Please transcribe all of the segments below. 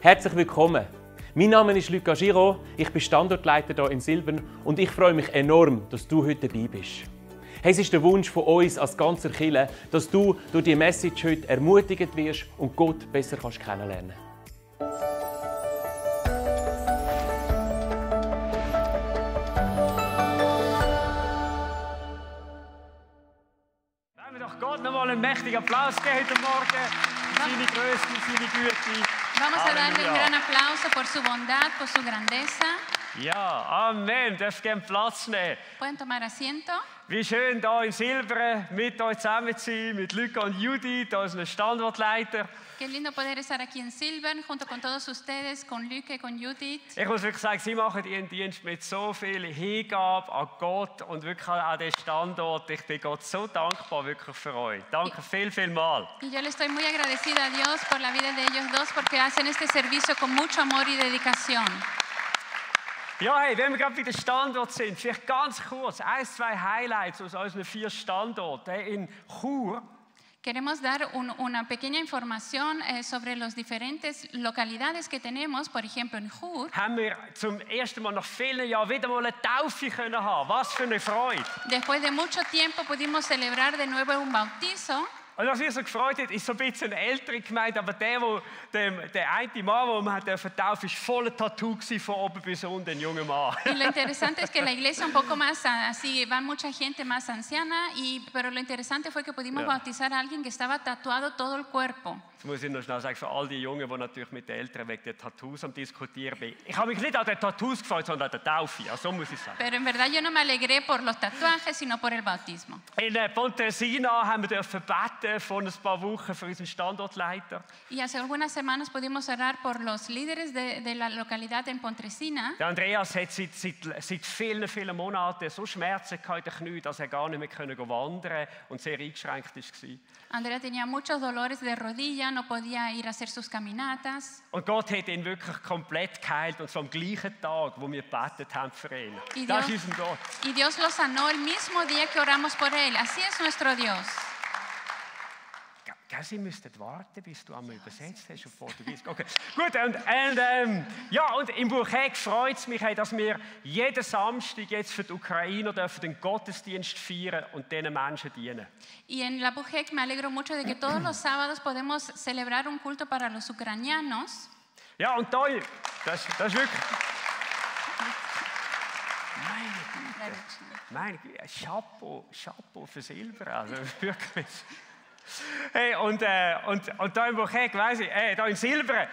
Herzlich willkommen. Mein Name ist Luca Giraud, ich bin Standortleiter hier in Silbern und ich freue mich enorm, dass du heute dabei bist. Hey, es ist der Wunsch von uns als ganzer Kirche, dass du durch diese Message heute ermutigt wirst und Gott besser kennenlernen kannst. Wollen wir doch Gott noch mal einen mächtigen Applaus geben heute Morgen für seine Größe, seine Güte. Vamos a darle un gran aplauso por su bondad, por su grandeza. Ja, Amen. Dürft gerne Platz nehmen. Pueden tomar asiento. Wie schön, hier in Silbern mit euch zusammen zu sein, mit Luca und Judith, unseren Standortleiter. Qué lindo poder estar aquí en Silbern junto con todos ustedes, con Luque, con Judith. Ich muss wirklich sagen, sie machen ihren Dienst mit so viel Hingabe an Gott und wirklich an den Standort. Ich bin Gott so dankbar wirklich für euch. Danke viel mal. Y yo le estoy muy agradecida a Dios por la vida de ellos dos porque hacen este servicio con mucho amor y dedicación. Ja, hey, wenn wir gerade bei den Standorten sind, vielleicht ganz kurz, 1, 2 Highlights aus unseren 4 Standorten. In Chur Queremos dar una pequeña información sobre las diferentes localidades que tenemos. Por ejemplo, en Chur haben wir zum ersten Mal nach vielen Jahren wieder mal eine Taufe können haben. Was für eine Freude! Después de mucho tiempo pudimos celebrar de nuevo un bautizo. Und was mich so gefreut hat, ist so ein bisschen eine ältere Gemeinde, aber der eine Mann, den man taufen, war voller Tattoo von oben bis unten, ein junger Mann. Y lo interesante es que la iglesia un poco más así, van mucha gente más anciana, pero lo interesante fue que pudimos bautizar a alguien que estaba tatuado todo el cuerpo. Das muss ich noch schnell sagen, für all die Jungen, die natürlich mit den Eltern wegen der Tattoos am Diskutieren sind. Ich habe mich nicht an den Tattoos gefreut, sondern an der Taufe, also, so muss ich sagen. Pero en verdad yo no me alegré por los tatuajes, sino por el bautismo. In Pontresina haben wir beten vor ein paar Wochen für unseren Standortleiter. Y hace algunas semanas pudimos orar por los líderes de la localidad en Pontresina. Der Andreas hat seit vielen Monaten so Schmerzen in den Knien, dass er gar nicht mehr wandern konnte und sehr eingeschränkt war. Andrea tenía muchos dolores de rodilla, no podía ir a hacer sus caminatas. Und Gott hat ihn wirklich komplett geheilt, und zwar am gleichen Tag, wo wir gebetet haben für ihn. Y Das Dios, ist unser Gott. y Dios lo sanó el mismo día que oramos por él. Así es nuestro Dios. Sie müssten warten, bis du einmal übersetzt hast auf Portugiesisch. Okay, gut. Und im Buchek freut es mich, dass wir jeden Samstag jetzt für die Ukrainer dürfen den Gottesdienst feiern und diesen Menschen dienen. Y en la Bujek me alegro mucho de que todos los sábados podemos celebrar un culto para los ucranianos. Ja, und toll, das ist wirklich... Meine Güte, Chapeau für Silber, also wirklich... Hey, und da im Buchek, weiss ich, da in Silbern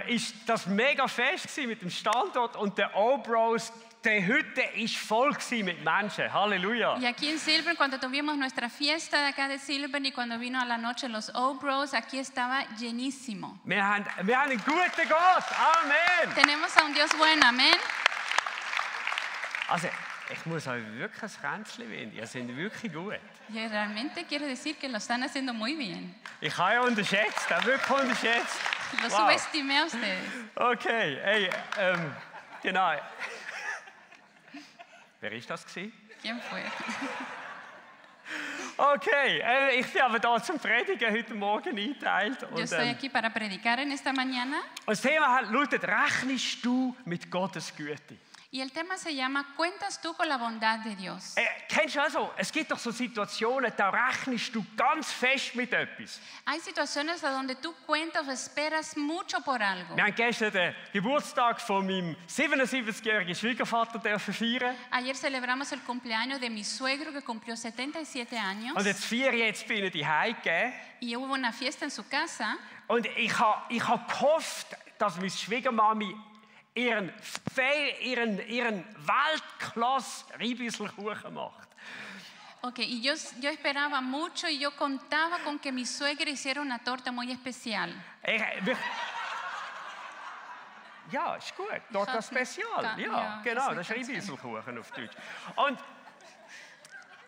ist das mega fest mit dem Standort und der Obros, die Hütte ist voll mit Menschen. Halleluja. Y aquí en Silbern, cuando tuvimos nuestra fiesta de acá de Silbern y cuando vino a la noche los Obros, aquí estaba llenísimo. Wir haben einen guten Gott. Amen. Tenemos a un Dios bueno, amén. Also, ich muss euch wirklich ein Kränzchen wenden. Ihr seid wirklich gut. Y realmente quiero decir que lo están haciendo muy bien. Ich habe ja unterschätzt, wirklich unterschätzt. Lo subestimé a ustedes. Okay, hey, genau. Wer ist das gewesen? ¿Quién fue? Okay, ich bin aber da zum Predigen heute Morgen eingeteilt. Yo estoy aquí para predicar en esta mañana. Und das Thema lautet: Rechnest du mit Gottes Güte? Y el tema se llama ¿Cuentas tú con la bondad de Dios? Kennst du also, es gibt doch so Situationen, da rechnest du ganz fest mit etwas. Hay situaciones donde tú cuentas o esperas mucho por algo. Wir haben gestern den Geburtstag von meinem 77-jährigen Schwiegervater feiern. Ayer celebramos el cumpleaños de mi suegro que cumplió 77 años. Und jetzt feiere ich jetzt bei ihnen die Heim gegeben. Y hubo una fiesta en su casa. Und ich hab gehofft, dass meine Schwiegermami ihren Weltklasse Riebisselkuchen macht. Okay, y yo esperaba mucho y yo contaba con que mi suegra hiciera una torta muy especial. Ja, ist gut. Torta Spezial. Ja, genau, das ist Riebisselkuchen auf Deutsch.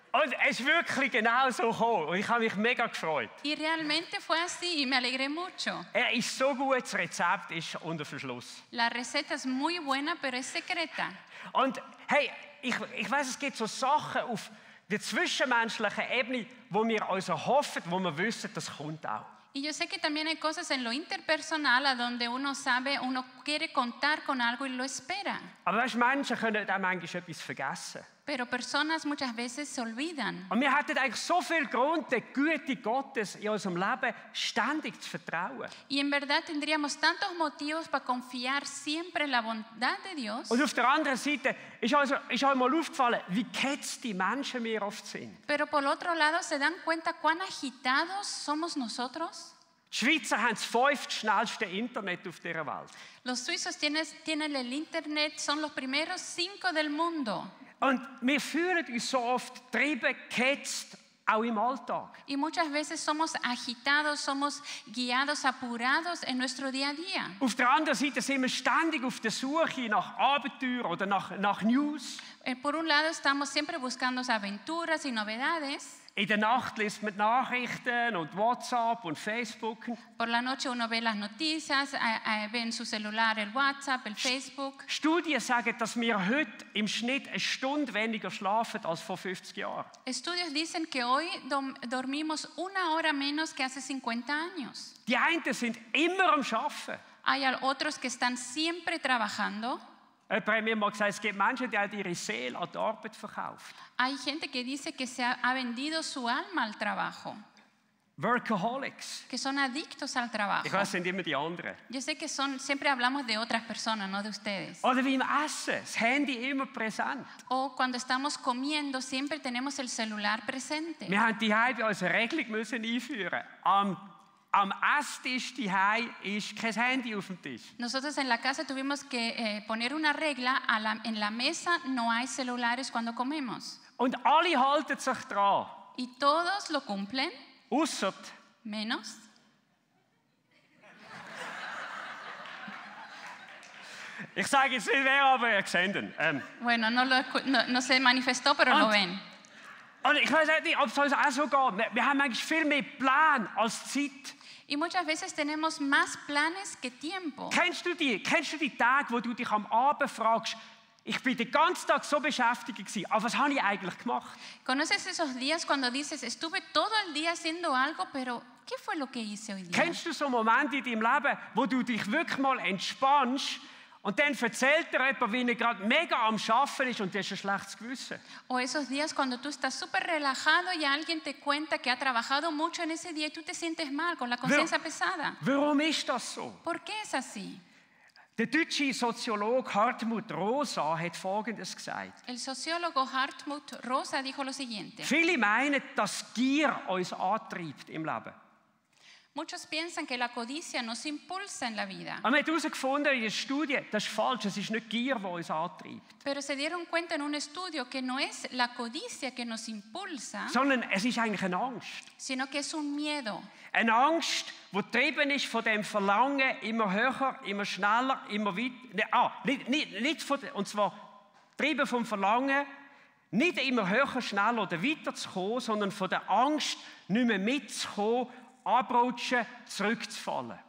Und es ist wirklich genau so gekommen. Und ich habe mich mega gefreut. Y realmente fue así y me alegré mucho. Er ist so gut, das Rezept ist unter Verschluss. La receta es muy buena, pero es secreta. Und hey, ich weiß, es gibt so Sachen auf der zwischenmenschlichen Ebene, wo wir uns hoffen, wo wir wissen, das kommt auch. Y yo sé que también hay cosas en lo interpersonal a donde uno sabe, uno quiere contar con algo y lo espera. Aber weißt, Menschen können auch manchmal etwas vergessen. Pero personas muchas veces se olvidan. Und wir hätten eigentlich so viel Grund, der Güte Gottes in unserem Leben ständig zu vertrauen. Y en verdad tendríamos tantos motivos para confiar siempre en la bondad de Dios. Und auf der anderen Seite ist euch mal aufgefallen, wie gehetzt die Menschen wir oft sind. Pero por otro lado, ¿se dan cuenta cuán agitados somos nosotros? Die Schweizer haben das 5. schnellste Internet auf dieser Welt. Los suizos tienen el internet, son los primeros 5 del mundo. Und wir fühlen uns so oft getrieben, gehetzt, auch im Alltag. Y muchas veces somos agitados, somos guiados, apurados en nuestro día a día. Auf der anderen Seite sind wir ständig auf der Suche nach Abenteuer oder nach News. Por un lado estamos siempre buscando aventuras y novedades. In der Nacht liest man die Nachrichten und WhatsApp und Facebook. Por la noche uno ve las noticias, ve en su celular el WhatsApp, el Facebook. Studien sagen, dass wir heute im Schnitt eine Stunde weniger schlafen als vor 50 Jahren. Estudios dicen que hoy dormimos 1 hora menos que hace 50 años. Die einen sind immer am Arbeiten. Hay otros que están siempre trabajando. Jemand hat mir mal gesagt, es gibt Menschen, die haben ihre Seele an die Arbeit verkauft. Hay gente que dice que se ha vendido su alma al trabajo. Workaholics. Que son adictos al trabajo. Ich weiß, es sind immer die anderen. Yo sé que siempre hablamos de otras personas, no de ustedes. Oder wie im Essen, das Handy immer präsent. O cuando estamos comiendo, siempre tenemos el celular presente. Wir haben daheim bei uns eine Regelung müssen einführen. Am Esstisch daheim ist kein Handy auf dem Tisch. Nosotros en la casa tuvimos que poner una regla, en la mesa no hay celulares cuando comemos. Und alle halten sich dran. Y todos lo cumplen, Ausser menos. ich sage jetzt nicht wer, aber ihr seht ihn. Bueno, no se manifestó, pero lo ven. Und ich weiß nicht, ob es uns auch so geht. Wir haben eigentlich viel mehr Plan als Zeit. Y muchas veces tenemos más planes que tiempo. Kennst du die Tage, wo du dich am Abend fragst, ich bin den ganzen Tag so beschäftigt gewesen, aber was habe ich eigentlich gemacht? ¿Conoces esos días cuando dices, estuve todo el día haciendo algo, pero qué fue lo que hice hoy día? Kennst du so Momente in deinem Leben, wo du dich wirklich mal entspannst und dann erzählt dir jemand, wie er gerade mega am Arbeiten ist und du hast ein schlechtes Gewissen? O esos días cuando tú estás súper relajado y alguien te cuenta que ha trabajado mucho en ese día y tú te sientes mal, con la conciencia pesada. Warum ist das so? ¿Por qué es así? Der deutsche Soziologe Hartmut Rosa hat Folgendes gesagt. El sociólogo Hartmut Rosa dijo lo siguiente. Viele meinen, dass Gier uns antreibt im Leben. Muchos piensan que la codicia nos impulsa en la vida. Aber man hat herausgefunden in der Studie, das ist falsch, es ist nicht Gier, die uns antreibt. Pero se dieron cuenta en un estudio que no es la codicia que nos impulsa, Sondern es ist eigentlich eine Angst. sino que es un miedo. Eine Angst, die getrieben ist von dem Verlangen, immer höher, immer schneller, immer weiter. Und zwar getrieben vom Verlangen, nicht immer höher, schneller oder weiter zu kommen, sondern von der Angst, nicht mehr mitzukommen, abrutschen, zurückzufallen.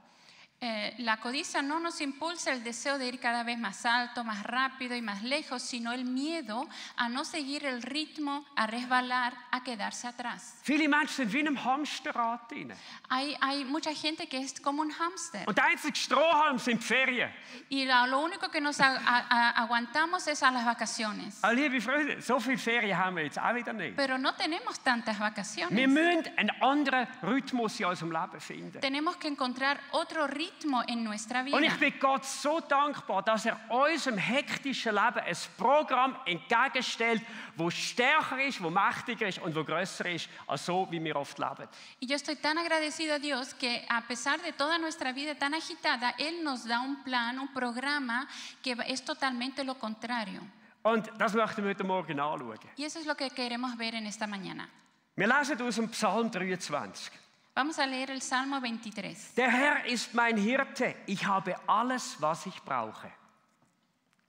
La codicia no nos impulsa el deseo de ir cada vez más alto, más rápido y más lejos, sino el miedo a no seguir el ritmo, a resbalar, a quedarse atrás. Viele Menschen sind wie in einem Hamsterrad drin. Hay mucha gente que es como un hámster. Und der einzige Strohhalm sind die Ferien. Y lo único que nos aguantamos es a las vacaciones. Liebe Freunde, so viele Ferien haben wir jetzt auch wieder nicht. Pero no tenemos tantas Wir vacaciones. müssen einen anderen Rhythmus in unserem Leben finden. Tenemos que encontrar otro ritmo en nuestra vida. Und ich bin Gott so dankbar, dass unserem hektischen Leben ein Programm entgegenstellt, das stärker ist, das mächtiger ist und das grösser ist, als so, wie wir oft leben. Y yo estoy tan agradecido a Dios que a pesar de toda nuestra vida tan agitada, Él nos da un plan, un programa que es totalmente lo contrario. Und das möchten wir heute Morgen anschauen. Y eso es lo que queremos ver en esta mañana. Wir lesen aus dem Psalm 23. Vamos a leer el Salmo 23. Der Herr ist mein Hirte, ich habe alles, was ich brauche.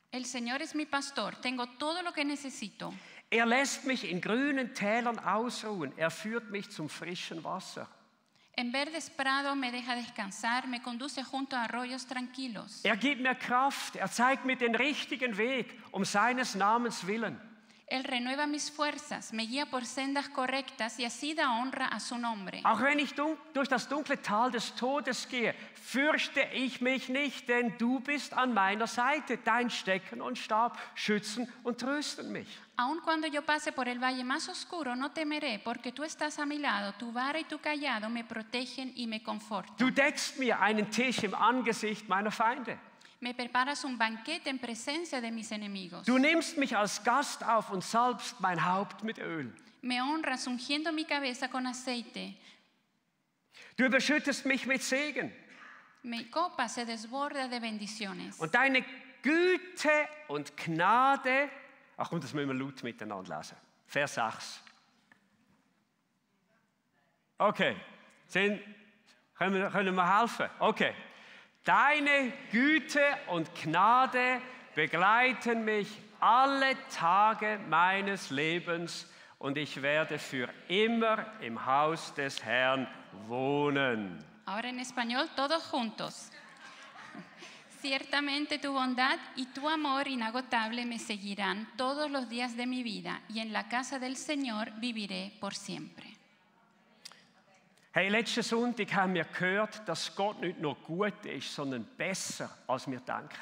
El Señor es mi pastor, tengo todo lo que necesito. Er lässt mich in grünen Tälern ausruhen, er führt mich zum frischen Wasser. En verdes prados me deja descansar, me conduce junto a arroyos tranquilos. Er gibt mir Kraft, er zeigt mir den richtigen Weg, seines Namens willen. Él renueva mis fuerzas, me guía por sendas correctas y así da honra a su nombre. Auch wenn ich durch das dunkle Tal des Todes gehe, fürchte ich mich nicht, denn du bist an meiner Seite. Dein Stecken und Stab schützen und trösten mich. Aun cuando yo pase por el valle más oscuro, no temeré, porque tú estás a mi lado, tu vara y tu callado me protegen y me confortan. Du deckst mir einen Tisch im Angesicht meiner Feinde. Me preparas un banquete en presencia de mis enemigos. Du nimmst mich als Gast auf und salbst mein Haupt mit Öl. Me honras ungiendo mi cabeza con aceite. Du überschüttest mich mit Segen. Mi copa se desborda de bendiciones. Und deine Güte und Gnade, ach komm, das müssen wir laut miteinander lesen. Vers 6. Okay, können wir helfen? Okay. Deine Güte und Gnade begleiten mich alle Tage meines Lebens und ich werde für immer im Haus des Herrn wohnen. Ahora en español, todos juntos. Ciertamente tu bondad y tu amor inagotable me seguirán todos los días de mi vida y en la casa del Señor viviré por siempre. Hey, letzten Sonntag haben wir gehört, dass Gott nicht nur gut ist, sondern besser, als wir denken.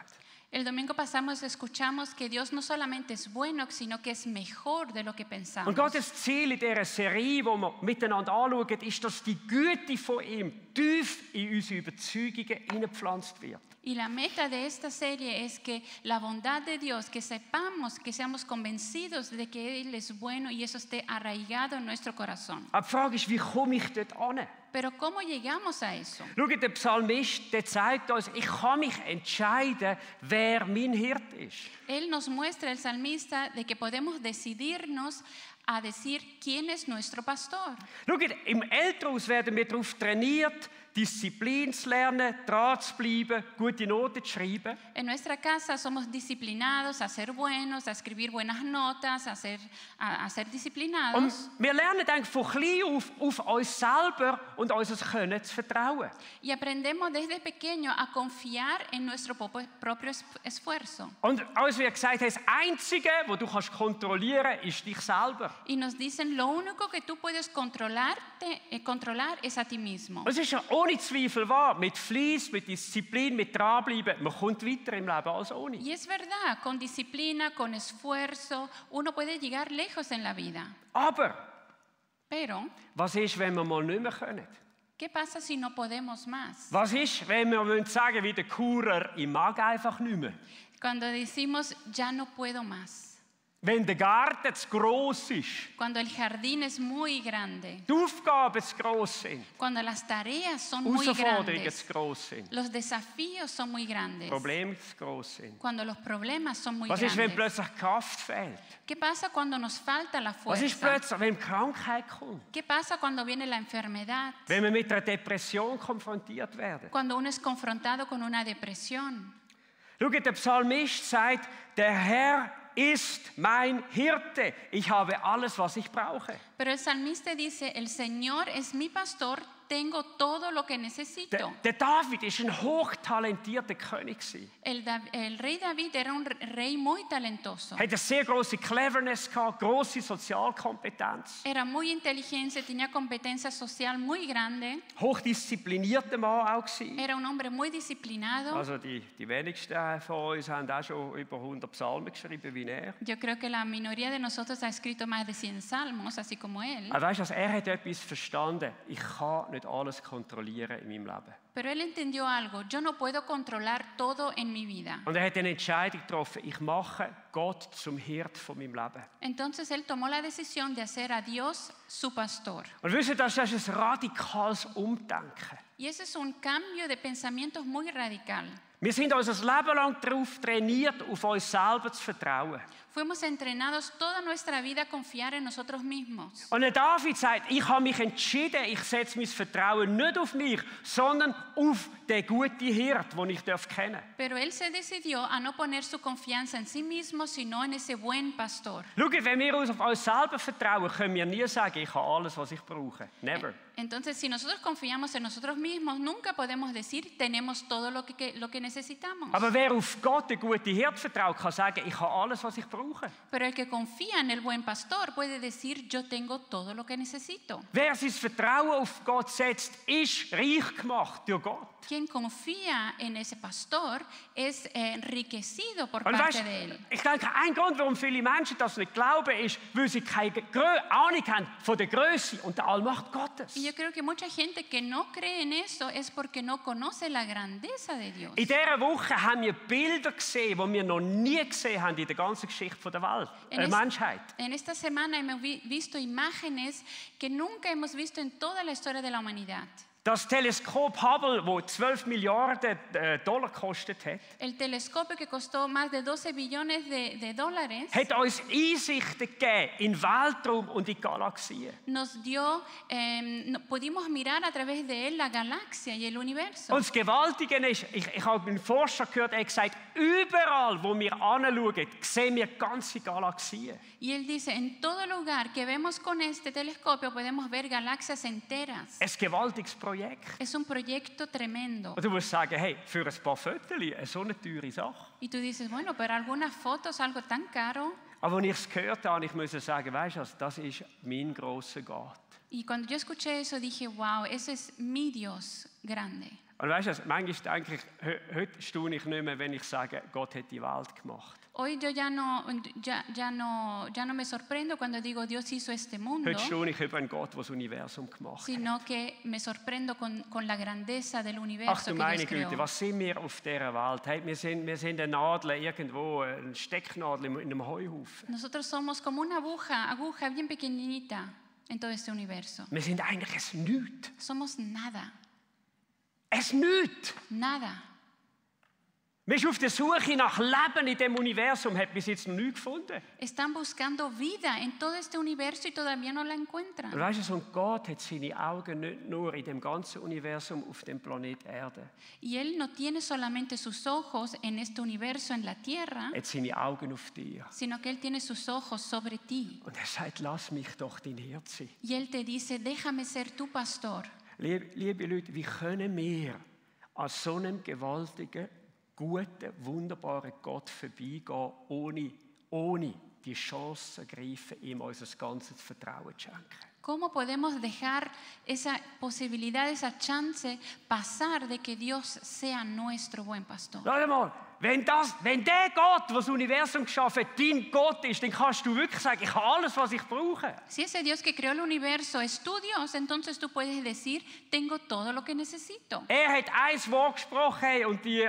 El domingo escuchamos que Dios no solamente es bueno, sino que es mejor de lo que pensamos. Und Gottes Ziel in dieser Serie, die wir miteinander anschauen, ist, dass die Güte von ihm tief in unsere Überzeugungen hineingepflanzt wird. Y la meta de esta serie es que la bondad de Dios, que sepamos, que seamos convencidos de que Él es bueno y eso esté arraigado en nuestro corazón. Aber die Frage ist, wie komme ich dort hin? Pero ¿cómo llegamos a eso? Schau, der Psalmist, der zeigt uns, ich kann mich entscheiden, wer mein Hirt ist. Él nos muestra, el salmista, de que podemos decidirnos a decir quién es nuestro pastor. Schau, im Elternhaus werden wir darauf trainiert, Disziplin zu lernen, dran zu bleiben, gute Noten zu schreiben. En nuestra casa somos disciplinados a ser buenos, a escribir buenas notas, a ser disciplinados. Und wir lernen eigentlich von klein auf uns selber und unser Können zu vertrauen. Y aprendemos desde pequeño a confiar en nuestro propio esfuerzo. Und uns wird gesagt, das Einzige, was du kontrollieren kannst, ist dich selber. Y nos dicen, lo único que tú puedes controlar es a ti mismo. Es ist ja ohne Zweifel wahr, mit Fleiss, mit Disziplin, mit Dranbleiben, man kommt weiter im Leben als ohne. Y es verdad, con disciplina, con esfuerzo, uno puede llegar lejos en la vida. Pero, was ist, wenn wir mal nicht mehr können? ¿qué pasa si no podemos más? Was ist, wenn wir sagen wie der Churer, ich mag einfach nicht mehr? Cuando decimos, ya no puedo más. Wenn der Garten zu gross ist. Cuando el jardín es muy grande. Die Aufgaben zu gross sind. Cuando las tareas son muy grandes. Zu gross sind. Los desafíos son muy grandes. Probleme zu gross sind. Cuando los problemas son muy grandes. Was ist, wenn grandes. plötzlich Kraft fehlt? ¿Qué pasa cuando nos falta la fuerza? Was ist plötzlich, wenn Krankheit kommt? ¿Qué pasa cuando viene la enfermedad? Wenn wir mit einer Depression konfrontiert werden? Cuando uno es confrontado con una depresión. Schau, der Psalmist sagt, der Herr ist mein Hirte. Ich habe alles, was ich brauche. Pero el salmista dice, el Señor es mi pastor, tengo todo lo que necesito. Der David ist ein hochtalentierter König. El rey David era un rey muy talentoso. Hat eine sehr große Cleverness gehabt, große Sozialkompetenz. Era muy inteligente, tenía competencia social muy grande. Hochdisziplinierter Mann auch gewesen. Era un hombre muy disciplinado. Also die wenigsten von uns haben auch schon über 100 Psalmen geschrieben wie er. Yo creo que la minoría de nosotros ha escrito más de 100 salmos, así como él. Aber weißt du, er hat etwas verstanden. Ich kann nicht alles kontrollieren in meinem Leben. Pero él entendió algo. Yo no puedo controlar todo en mi vida. Und er hat eine Entscheidung getroffen. Ich mache Gott zum Hirt von meinem Leben. Entonces él tomó la decisión de hacer a Dios su pastor. Und wisst ihr, das ist ein radikales Umdenken. Y ese es un cambio de pensamientos muy radical. Wir sind unser Leben lang darauf trainiert, auf uns selber zu vertrauen. Fuimos entrenados toda nuestra vida a confiar en nosotros mismos. Und der David sagt, ich habe mich entschieden, ich setze mein Vertrauen nicht auf mich, sondern auf den guten Hirt, den ich kennen darf. Pero él se decidió a no poner su confianza en sí mismo, sino en ese buen pastor. Schau, wenn wir uns auf uns selber vertrauen, können wir nie sagen, ich habe alles, was ich brauche. Never. Entonces, si nosotros confiamos en nosotros mismos, nunca podemos decir, tenemos todo lo que necesitamos. Aber wer auf Gott, der gute Hirt, vertraut, kann sagen, ich habe alles, was ich brauche. Pero el que confía en el buen pastor puede decir, yo tengo todo lo que necesito. Wer sein Vertrauen auf Gott setzt, ist reich gemacht durch Gott. Quien confía en ese pastor es enriquecido por Und parte weißt, de él. ich denke, ein Grund, warum viele Menschen das nicht glauben, ist, weil sie keine Ahnung haben von der Größe und der Allmacht Gottes. Y yo creo que mucha gente que no cree en eso es porque no conoce la grandeza de Dios. In dieser Woche haben wir Bilder gesehen, die wir noch nie gesehen haben in der ganzen Geschichte der Welt, der Menschheit. En esta semana hemos visto imágenes que nunca hemos visto en toda la historia de la humanidad. Das Teleskop Hubble, das 12 Milliarden Dollar gekostet hat, El telescopio que costó más de 12 billones de dólares hat uns Einsichten gegeben in den Weltraum und in die Galaxien. nos dio, pudimos mirar a través de él la galaxia y el universo. Und das Gewaltige ist, ich habe einen Forscher gehört, er hat gesagt, überall, wo wir anschauen, sehen wir ganze Galaxien. Y él dice, en todo lugar que vemos con este telescopio podemos ver galaxias enteras. Ein gewaltiges Projekt. Es un proyecto tremendo. Und du musst sagen, hey, für ein paar Fotos, so eine teure Sache. Y tú dices, bueno, pero algunas fotos, algo tan caro. Aber als ich es gehört habe, ich muss sagen, weißt du, das ist mein grosser Gott. Y cuando yo escuché eso dije, wow, ese es mi Dios grande. Und weißt du, manchmal denke ich, heute staune ich nicht mehr, wenn ich sage, Gott hat die Welt gemacht. Hoy yo ya no me sorprendo cuando digo Dios hizo este mundo, Heute staune ich über einen Gott, der das Universum gemacht hat. sino que me sorprendo con la grandeza del Ach universo du que meine Dios creó. Güte, was sind wir auf dieser Welt? Hey, wir sind eine Nadel irgendwo, eine Stecknadel in einem Heuhaufen. Nosotros somos como una aguja bien pequeñita en todo este universo. Wir sind eigentlich ein Nichts. Somos nada, Ein Nichts. nada. Wir sind auf der Suche nach Leben in diesem Universum, hat bis jetzt noch nichts gefunden. Están buscando vida en todo este universo y todavía no la Und encuentran. weißt du, und Gott hat seine Augen nicht nur in dem ganzen Universum auf dem Planet Erde. Y Él no tiene solamente sus ojos en este universo, en la tierra, Er hat seine Augen auf dir. sino que Él tiene sus ojos sobre ti. Und er sagt, lass mich doch dein Hirt sein. Y Él te dice, déjame ser tu pastor. Liebe Leute, wie können wir an so einem gewaltigen, guten, wunderbaren Gott vorbeigehen, ohne die Chance zu ergreifen, ihm unser ganzes Vertrauen zu schenken? ¿Cómo podemos dejar esa posibilidad, esa chance pasar de que Dios sea nuestro buen pastor? Schau mal, wenn der Gott, der das Universum geschaffen hat, dein Gott ist, dann kannst du wirklich sagen, ich habe alles, was ich brauche. Si ese Dios que creó el universo es tu Dios, entonces tú puedes decir, tengo todo lo que necesito. Er hat ein Wort gesprochen, hey, und die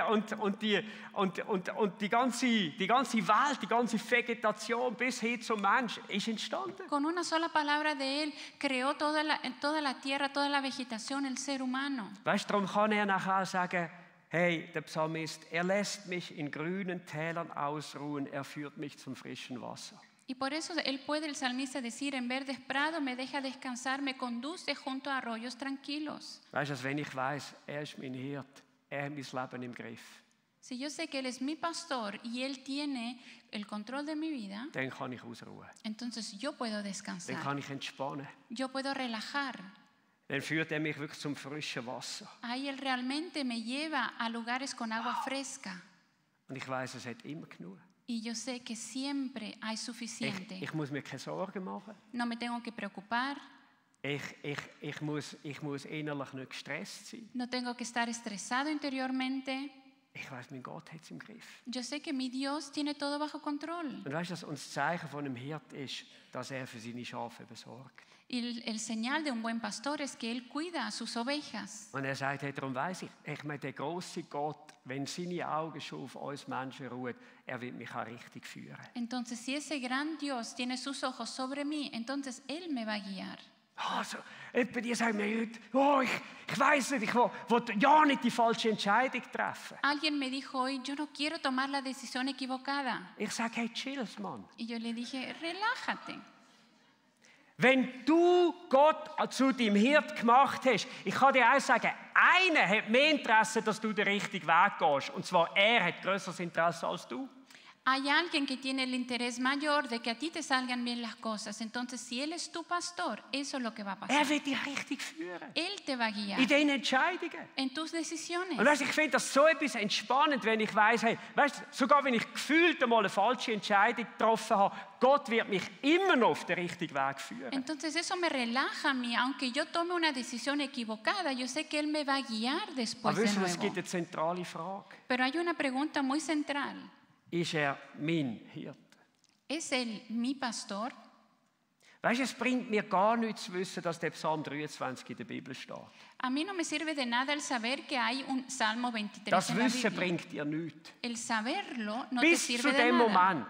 ganze Welt, die ganze Vegetation bis hin zum Mensch ist entstanden. Con una sola palabra de Él creó toda la tierra, toda la vegetación, el ser humano. Weißt du, darum kann er nachher auch sagen, hey, der Psalmist, er lässt mich in grünen Tälern ausruhen, er führt mich zum frischen Wasser. Y por eso él puede, el salmista, decir, en verdes prados me deja descansar, me conduce junto a arroyos tranquilos. Weißt du, wenn ich weiß, er ist mein Hirt, er hat mein Leben im Griff, Si yo sé que Él es mi pastor y Él tiene el control de mi vida, dann kann ich ausruhen. entonces yo puedo Dann descansar, kann ich entspannen. yo puedo relajar. Dann führt er mich wirklich zum frischen Wasser. Ahí Él realmente me lleva a lugares con agua fresca. Und ich weiß, es hat immer genug. Y yo sé que siempre hay suficiente. Ich muss mir keine Sorgen machen. No me tengo que preocupar, Ich muss innerlich nicht gestresst sein. no tengo que estar estresado interiormente. Ich weiß, mein Gott hat es im Griff. Yo sé que mi Dios tiene todo bajo control. Und weißt du, dass uns das Zeichen von einem Hirt ist, dass er für seine Schafe besorgt. Y el señal de un buen pastor es que Él cuida a sus ovejas. Und er sagt, hey, darum weiss ich meine, der grosse Gott, wenn seine Augen schon auf uns Menschen ruhen, er wird mich auch richtig führen. Entonces, si ese gran Dios tiene sus ojos sobre mí, entonces Él me va a guiar. Also, etwa die sagen mir heute, oh, ich weiss nicht, ich will ja nicht die falsche Entscheidung treffen. Alguien me dijo hoy, yo no quiero tomar la decisión equivocada. Ich sage, hey, chills, Mann. Y yo le dije, relájate. Wenn du Gott zu deinem Hirt gemacht hast, ich kann dir auch sagen, einer hat mehr Interesse, dass du den richtigen Weg gehst. Und zwar, er hat grösseres Interesse als du. Hay alguien que tiene el interés mayor de que a ti te salgan bien las cosas. Entonces, si Él es tu pastor, eso es lo que va a pasar. Er wird dich richtig führen. Él te va a guiar In deinen Entscheidungen. en tus decisiones. Und weißt, ich finde das so etwas entspannend, wenn ich weiss, hey, weißt, sogar wenn ich gefühlt einmal eine falsche Entscheidung getroffen habe, Gott wird mich immer noch auf den richtigen Weg führen. Entonces eso me relaja a mí. Aunque yo tome una decisión equivocada, yo sé que Él me va a guiar después Aber de wisst ihr, es nuevo. gibt eine zentrale Frage. Pero hay una pregunta muy central. Ist er mein Hirte? ¿Es Él mi pastor? Weißt du, es bringt mir gar nichts zu wissen, dass der Psalm 23 in der Bibel steht. A mí no me sirve de nada el saber que hay un Salmo 23 Das en la Wissen Biblia. bringt dir nichts. El saberlo no te Bis zu sirve de dem nada. Moment,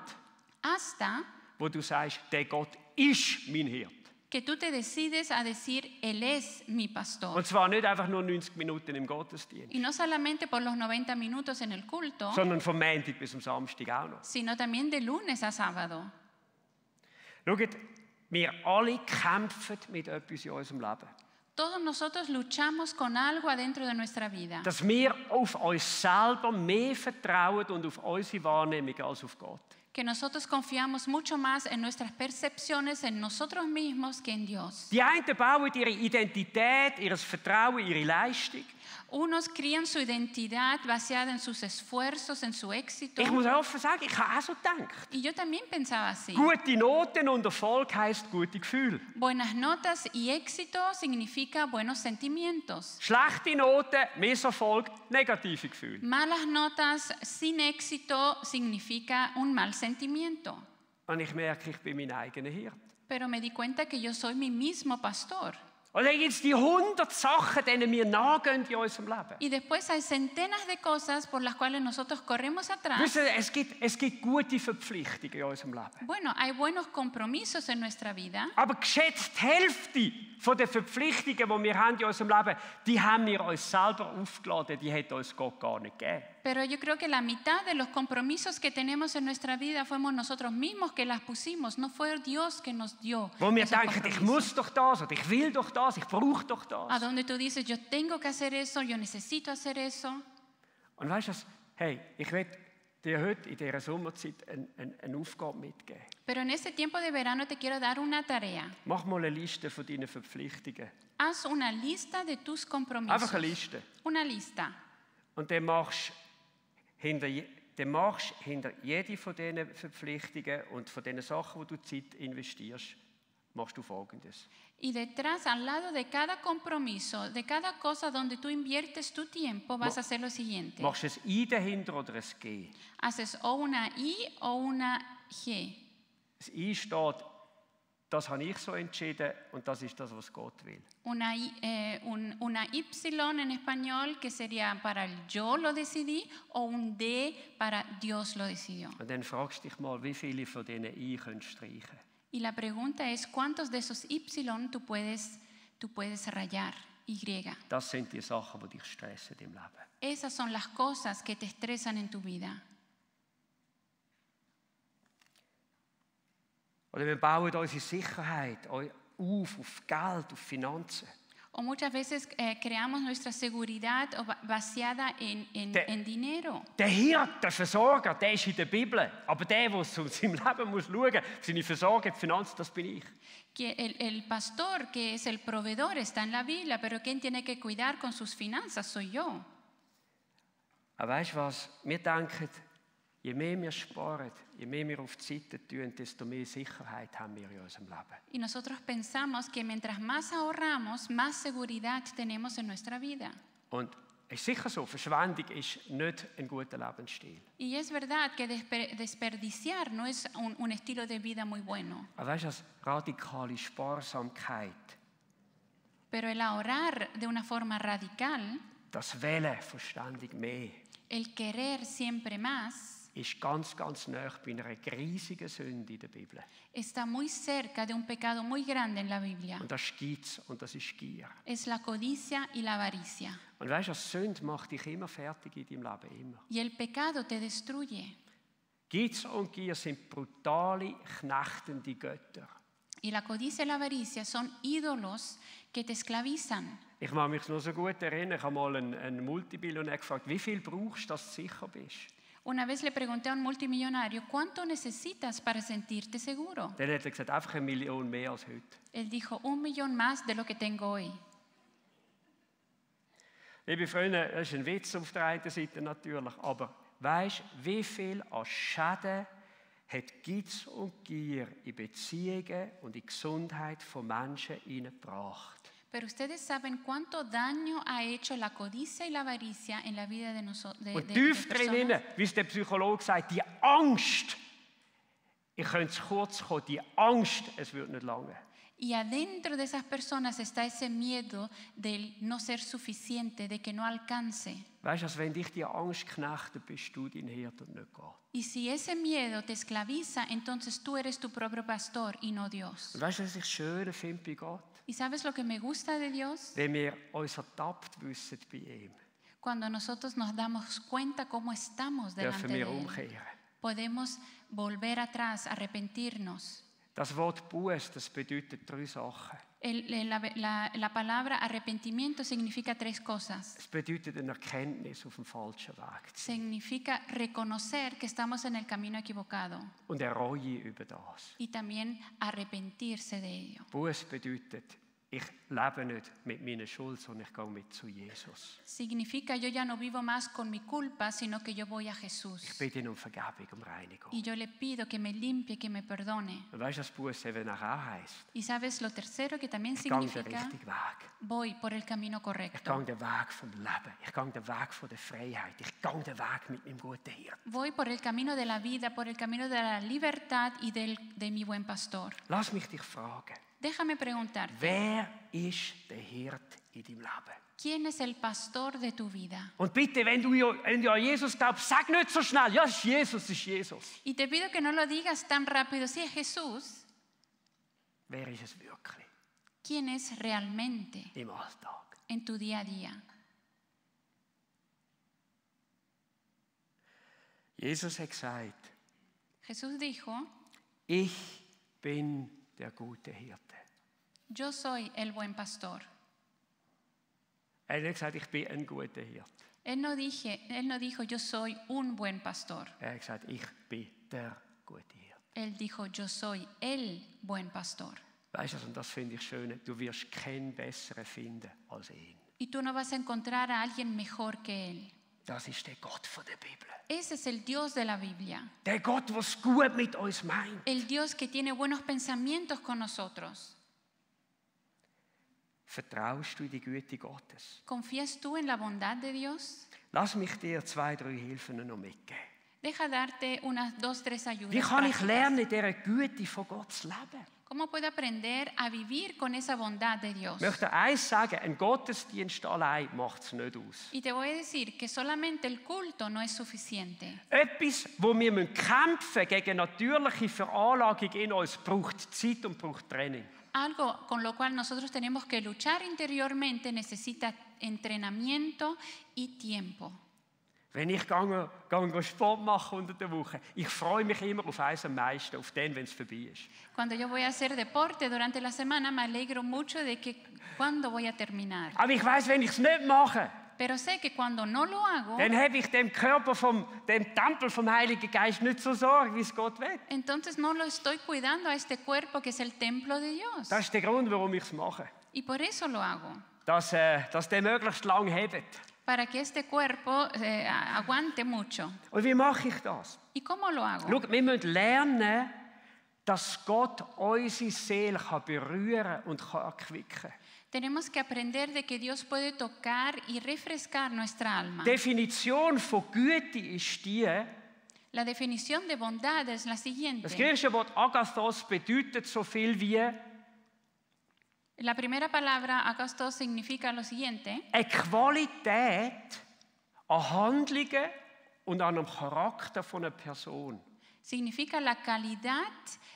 Hasta wo du sagst, der Gott ist mein Hirte. que tú te decides a decir, Él es mi pastor. Und zwar nicht einfach nur 90 Minuten im Gottesdienst, Y no solamente por los 90 minutos en el culto, sondern vom Montag bis zum Samstag auch noch. sino también de lunes a sábado. Schaut, wir alle kämpfen mit etwas in unserem Leben. Todos nosotros luchamos con algo adentro de nuestra vida. Dass wir auf uns selber mehr vertrauen und auf unsere Wahrnehmung als auf Gott. Que nosotros confiamos mucho más en nuestras percepciones, en nosotros mismos, que en Dios. Die einen bauen ihre Identität, ihr Vertrauen, ihre Leistung. Unos crían su identidad basada en sus esfuerzos, en su éxito. Ich muss offen sagen, ich habe auch so gedacht. Y yo también pensaba así. Gute Noten und Erfolg heisst gute Gefühle. Buenas notas y éxito significa buenos sentimientos. Schlechte Noten, Misserfolg, negative Gefühle. Malas notas sin éxito significa un mal sentimiento. Und ich merke, ich bin mein eigener Hirte. Pero me di cuenta que yo soy mi mismo pastor. Und dann gibt es die 100 Sachen, denen wir nachgehen in unserem Leben. Y después hay centenas de cosas por las cuales nosotros corremos atrás. Wisst ihr, es gibt gute Verpflichtungen in unserem Leben. Bueno, hay buenos compromisos en nuestra vida, Aber geschätzt die Hälfte von den Verpflichtungen, die wir haben in unserem Leben, die haben wir uns selber aufgeladen, die hat uns Gott gar nicht gegeben. pero yo creo que la mitad de los compromisos que tenemos en nuestra vida fuimos nosotros mismos que las pusimos, no fue Dios que nos dio. Wo wir esos denken, ich compromisos. muss doch das, oder ich will doch das, ich brauche doch A das. donde tú dices, yo tengo que hacer eso, yo necesito hacer eso. Und weißt du was? Hey, ich will dir heute in dieser Sommerzeit eine Aufgabe mitgeben. Pero en este tiempo de verano te quiero dar una tarea. Mach mal eine Liste von deinen Verpflichtungen. Haz una lista de tus Einfach compromisos. eine Liste. Una lista. Und dann machst hinter jede von diesen Verpflichtungen und von diesen Sachen, wo du Zeit investierst, machst du Folgendes. Y detrás, al lado de cada compromiso, de cada cosa donde tú inviertes tu tiempo, vas a hacer lo siguiente. Machst du ein I dahinter oder ein G? Haces o una I o una G. Das I steht, das habe ich so entschieden und das ist das, was Gott will. Una Y en español, que sería para el yo lo decidí, o un D para Dios lo decidió. Und dann fragst du dich mal, wie viele von diesen I könntest du streichen? Y la pregunta es, ¿cuántos de esos Y tú puedes rayar? Y. Das sind die Sachen, die dich stressen im Leben. Esas son las cosas que te estresan en tu vida. Oder wir bauen unsere Sicherheit auf Geld, auf Finanzen. O muchas veces creamos nuestra seguridad basada en dinero. Der Hirte, der Versorger, der ist in der Bibel. Aber der um sein Leben muss schauen, seine Versorgung, die Finanzen, das bin ich. Que el pastor, que es el proveedor, está en la Biblia, pero quien tiene que cuidar con sus finanzas soy yo. Aber weißt du was? Wir denken, je mehr wir sparen, je mehr wir auf die Seite tun, desto mehr Sicherheit haben wir in unserem Leben. Y nosotros pensamos que mientras más ahorramos, más seguridad tenemos en nuestra vida. Und es ist sicher so, Verschwendung ist nicht ein guter Lebensstil. Y es verdad que desperdiciar no es un estilo de vida muy bueno. Aber weißt du was? Radikale Sparsamkeit, Pero el ahorrar de una forma radical, das Wählen von ständig mehr, el querer siempre más, ist ganz, ganz nah bei einer riesigen Sünde in der Bibel. está muy cerca de un pecado muy grande en la Biblia. Und das ist Geiz und das ist Gier. Es la codicia y la avaricia. Und weißt du, Sünde macht dich immer fertig in deinem Leben, immer. Y el pecado te destruye. Geiz und Gier sind brutale, knechtende Götter. Y la codicia y la avaricia son ídolos que te esclavizan. Ich kann mich noch so gut erinnern, ich habe mal einen Multimillionär gefragt, wie viel brauchst du, dass du sicher bist? Una vez le pregunté a un multimillonario, ¿cuánto necesitas para sentirte seguro? Dann hat er gesagt, einfach 1 Million mehr als heute. Él dijo, 1 millón más de lo que tengo hoy. Liebe Freunde, das ist ein Witz auf der einen Seite natürlich, aber weisst, wie viel an Schäden hat Geiz und Gier in Beziehungen und in die Gesundheit von Menschen hineingebracht? Pero ustedes saben cuánto daño ha hecho la codicia y la avaricia en la vida de nosotros. Und tief drinnen, wie es der Psychologe sagt, die Angst, ich könnte es kurz kommen, die Angst, es wird nicht lange. Y adentro de esas personas está ese miedo del no ser suficiente, de que no alcance. Weißt du, als wenn dich die Angst knechtet, bist du dein Hirte und nicht Gott. Y si ese miedo te esclaviza, entonces tú eres tu propio pastor y no Dios. Und weißt du, was ich schön finde bei Gott? ¿Y sabes lo que me gusta de Dios? Wenn wir uns ertappt wissen bei ihm, Cuando nosotros nos damos cuenta cómo estamos delante dürfen de wir Él. umkehren. Podemos volver atrás, arrepentirnos. Das Wort Buß, das bedeutet 3 Sachen. La palabra arrepentimiento significa 3 cosas. Es bedeutet eine Erkenntnis auf dem falschen Weg zu sein. Significa reconocer que estamos en el camino equivocado Und eine Reue über das. y también arrepentirse de ello. Buß bedeutet, ich lebe nicht mit meiner Schuld, sondern ich gehe mit zu Jesus. Significa yo ya no vivo más con mi culpa, sino que yo voy a Ich Jesús. bitte ihn um Vergebung, um Reinigung. Y yo le pido que me limpie, que me perdone. Und weißt du, was Buß eben auch heisst? Y sabes lo tercero que también Ich gehe den significa, richtigen Weg. voy por el camino Ich correcto. gehe den Weg vom Leben. Ich gehe den Weg von der Freiheit. Ich gehe den Weg mit meinem guten Hirten. Voy por el camino de la vida, por el camino de la libertad y de mi buen pastor. Lass mich dich fragen. Déjame preguntarte, Wer ist der Hirte in deinem Leben? ¿quién es el pastor de tu vida? Und bitte, wenn du an Jesus glaubst, sag nicht so schnell, ja, es ist Jesus, es ist Jesus. Y te pido que no lo digas tan rápido, si es Jesús, Wer ist es wirklich ¿quién es realmente im Alltag? en tu día a día? Jesus hat gesagt, Jesús dijo, ich bin der gute Hirte. yo soy el buen pastor. Er hat nicht gesagt, ich bin ein guter Hirte. Él no dijo, yo soy un buen pastor. Er hat gesagt, ich bin der gute Hirte. Él dijo, yo soy el buen pastor. Weißt du, und das finde ich schön, du wirst keinen besseren finden als ihn. Y tú no vas a encontrar a alguien mejor que Él. Das ist der Gott von der Bibel. Ese es el Dios de la Biblia. Der Gott, der es gut mit uns meint. El Dios que tiene buenos pensamientos con nosotros. Vertraust du in die Güte Gottes? ¿Confías tú en la bondad de Dios? Lass mich dir 2, 3 Hilfen noch mitgeben. Deja darte unas 2, 3 ayudas. Wie kann ich prácticas. lernen, in dieser Güte von Gott zu leben? ¿Cómo puedo aprender a vivir con esa bondad de Dios? Ich möchte eins sagen, ein Gottesdienst allein macht es nicht aus. Y te voy a decir que solamente el culto no es suficiente. Etwas, wo wir kämpfen gegen natürliche Veranlagung in uns, braucht Zeit und braucht Training. Algo con lo cual nosotros tenemos que luchar interiormente necesita entrenamiento y tiempo. Wenn ich gehe Sport mache unter der Woche, ich freue mich immer auf eins am meisten, auf den, wenn es vorbei ist. Cuando yo voy a hacer deporte durante la semana me alegro mucho de que cuando voy a terminar. Aber ich weiss, wenn ich es nicht mache, Pero sé que cuando no lo hago, dann habe ich dem Körper, dem Tempel vom Heiligen Geist nicht so Sorge, wie es Gott will. entonces no lo estoy cuidando a este cuerpo que es el templo de Dios. Das ist der Grund, warum ich es mache. Y por eso lo hago. Dass der möglichst lang hebt. Para que este cuerpo aguante mucho. Und wie mache ich das? ¿Y cómo lo hago? Schau, wir müssen lernen, dass Gott unsere Seele berühren und erquicken kann. Tenemos que aprender de que Dios puede tocar y refrescar nuestra alma. Die Definition von Güte ist die, La definición de bondad es la das siguiente. griechische Wort Agathos bedeutet so viel wie La primera palabra, agasto, significa lo siguiente. eine Qualität an Handlungen und an einem Charakter von einer Person. Significa la calidad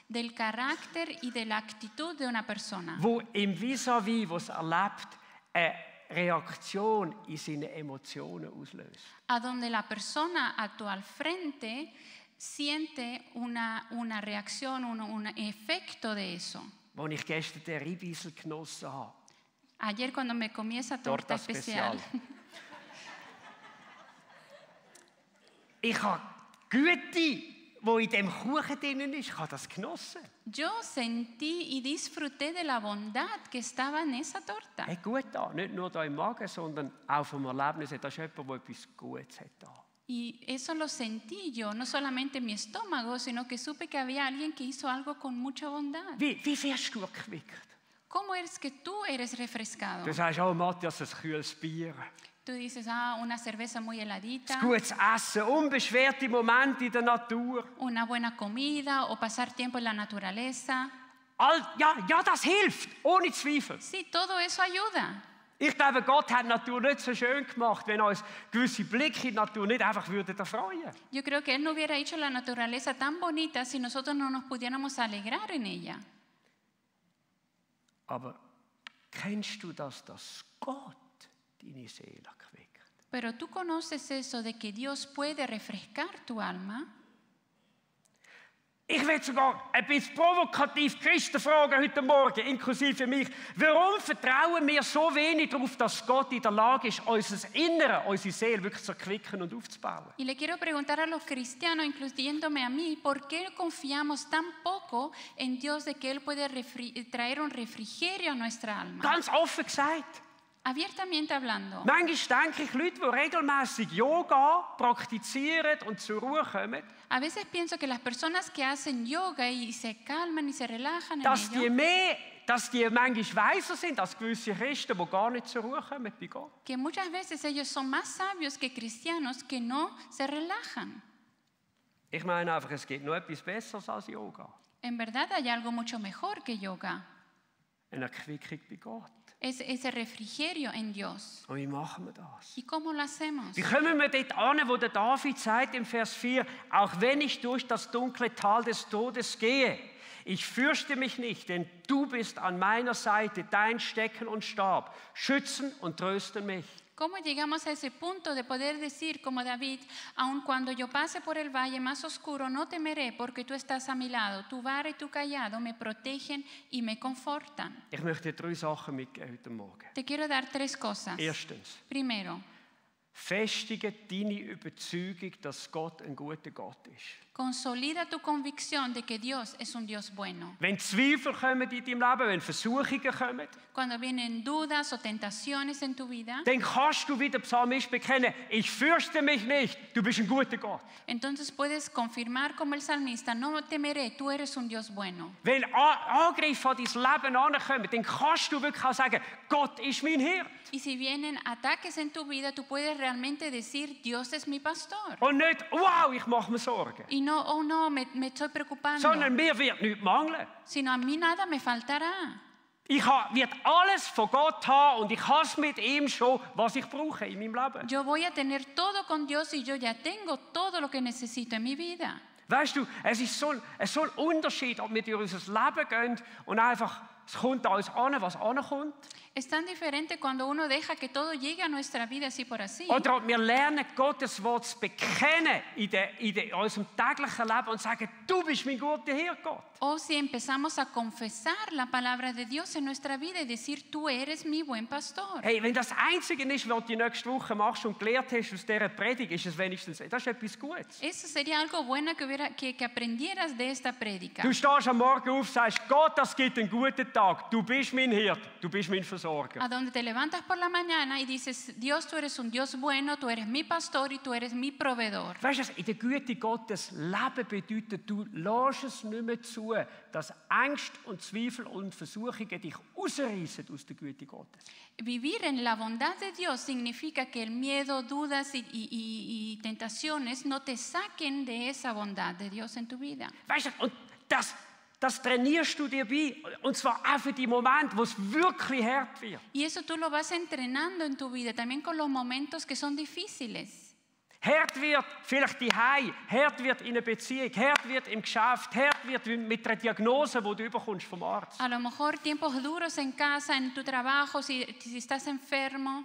del carácter y de la actitud de una persona. Wo im Vis-à-vis, was erlebt, eine Reaktion in seinen Emotionen auslöst. A donde la persona a tu al frente siente una reacción, un efecto de eso. Als ich gestern den Ribisel genossen habe, Ayer cuando me comí esa torta especial, ich habe Güte, die in dem Kuchen drin ist, ich habe das genossen. Yo sentí y disfruté de la bondad que estaba en esa torta. Hey, gut da, nicht nur da im Magen, sondern auch vom Erlebnis. Das ist jemand, der etwas Gutes hat da. Y eso lo sentí yo, no solamente en mi estómago, sino que supe que había alguien que hizo algo con mucha bondad. Wie wirst du erquickt? ¿Cómo es que tú eres refrescado? Du sagst, oh Matthias, ein kühles Bier. Tú dices, una cerveza muy heladita, Ein gutes Essen, unbeschwerte Momente in der Natur. una buena comida o pasar tiempo en la naturaleza. Ja, das hilft, ohne Zweifel. Sí, todo eso ayuda. Ich glaube, Gott hat die Natur nicht so schön gemacht, wenn uns gewisse Blicke in die Natur nicht einfach erfreuen würden. Yo creo que Él no hubiera hecho la naturaleza tan bonita si nosotros no nos pudiéramos alegrar en ella. Aber kennst du das, dass Gott deine Seele erquickt? Pero tú conoces eso de que Dios puede refrescar tu alma. Ich will sogar ein bisschen provokativ Christen fragen heute Morgen, inklusive mich. Warum vertrauen wir so wenig darauf, dass Gott in der Lage ist, unser Innere, unsere Seele wirklich zu erquicken und aufzubauen? Y le quiero preguntar a los cristianos, incluyéndome a mí, ¿por qué confiamos tan poco en Dios de que Él puede traer un refrigerio a nuestra alma? Ganz offen gesagt. Abiertamente hablando. Manchmal denke ich, Leute, die regelmäßig Yoga praktizieren und zur Ruhe kommen, A veces pienso que las personas que hacen yoga y se calman y se relajan en dass ello, die manchmal weiser sind als gewisse Christen, die gar nicht zur Ruhe kommen bei Gott. que muchas veces ellos son más sabios que cristianos que no se relajan. Ich meine einfach, es gibt noch etwas Besseres als Yoga. En verdad hay algo mucho mejor que yoga. Eine Erquickung bei Gott. Es ese refrigerio en Dios. Und wie machen wir das? ¿Y cómo lo hacemos? Wie kommen wir dort an, wo der David sagt im Vers 4, auch wenn ich durch das dunkle Tal des Todes gehe, ich fürchte mich nicht, denn du bist an meiner Seite, dein Stecken und Stab schützen und trösten mich. ¿Cómo llegamos a ese punto de poder decir como David, aun cuando yo pase por el valle más oscuro, no temeré porque tú estás a mi lado, tu vara y tu callado me protegen y me confortan? Ich möchte dir 3 Sachen mitgeben heute Morgen. Te quiero dar 3 cosas. Erstens, Primero, festige deine Überzeugung, dass Gott ein guter Gott ist. consolida tu convicción de que Dios es un Dios bueno. Wenn Zweifel kommen in deinem Leben, wenn Versuchungen kommen, Cuando vienen dudas o tentaciones en tu vida, dann kannst du wie der Psalmist bekennen, ich fürchte mich nicht, du bist ein guter Gott. entonces puedes confirmar como el salmista, no temeré, tú eres un Dios bueno. Wenn Angriffe an dein Leben ankommen, dann kannst du wirklich auch sagen, Gott ist mein Hirt. Y si vienen ataques en tu vida, tú puedes realmente decir, Dios es mi pastor. Und nicht, wow, ich mache mir Sorgen. Y no, oh no, me estoy preocupando, Sondern mir wird nichts mangeln. sino a mí nada me faltará. Ich werde alles von Gott haben und ich habe es mit ihm schon, was ich brauche in meinem Leben. Yo voy a tener todo con Dios y yo ya tengo todo lo que necesito en mi vida. Weißt du, es ist so ein Unterschied, ob wir durch unser Leben gehen und einfach, es kommt an uns an, was ankommt. Es tan diferente cuando uno deja que todo llegue a nuestra vida así por así. Oder ob wir lernen, Gottes Wort zu bekennen in unserem täglichen Leben und sagen, du bist mein guter Hirte, Gott. O si empezamos a confesar la palabra de Dios en nuestra vida y decir, tú eres mi buen pastor. Hey, wenn das Einzige ist, was du die nächste Woche machst und gelernt hast aus dieser Predigt, ist es wenigstens, das ist etwas Gutes. Eso sería algo bueno que aprendieras de esta prédica. Du stehst am Morgen auf und sagst, Gott, das gibt einen guten Tag. Du bist mein Hirte, du bist mein Versorger. A donde te levantas por la mañana y dices, Dios, tú eres un Dios bueno, tú eres mi pastor y tú eres mi proveedor. Weißt du, in der Güte Gottes Leben bedeutet, du lässt es nicht mehr zu, dass Angst und Zweifel und Versuchungen dich rausreißen aus der Güte Gottes. Vivir en la bondad de Dios significa que el miedo, dudas y tentaciones no te saquen de esa bondad de Dios en tu vida. Weißt du, und das trainierst du dir bei, und zwar auch für die Momente, wo es wirklich hart wird. Y eso tú lo vas entrenando en tu vida, también con los momentos que son difíciles. Hart wird vielleicht daheim, hart wird in einer Beziehung, hart wird im Geschäft, hart wird mit einer Diagnose, die du bekommst vom Arzt. A lo mejor tiempos duros en casa, en tu trabajo, si estás enfermo.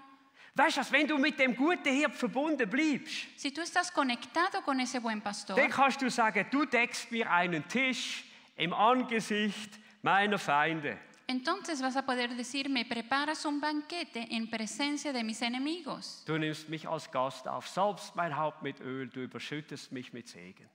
Weißt du, wenn du mit dem guten Hirt verbunden bleibst, Si tú estás conectado con ese buen pastor, dann kannst du sagen, du deckst mir einen Tisch im Angesicht meiner Feinde. Entonces vas a poder decir, me preparas un banquete en presencia de mis enemigos. Du nimmst mich als Gast auf, salbst mein Haupt mit Öl, du überschüttest mich mit Segen.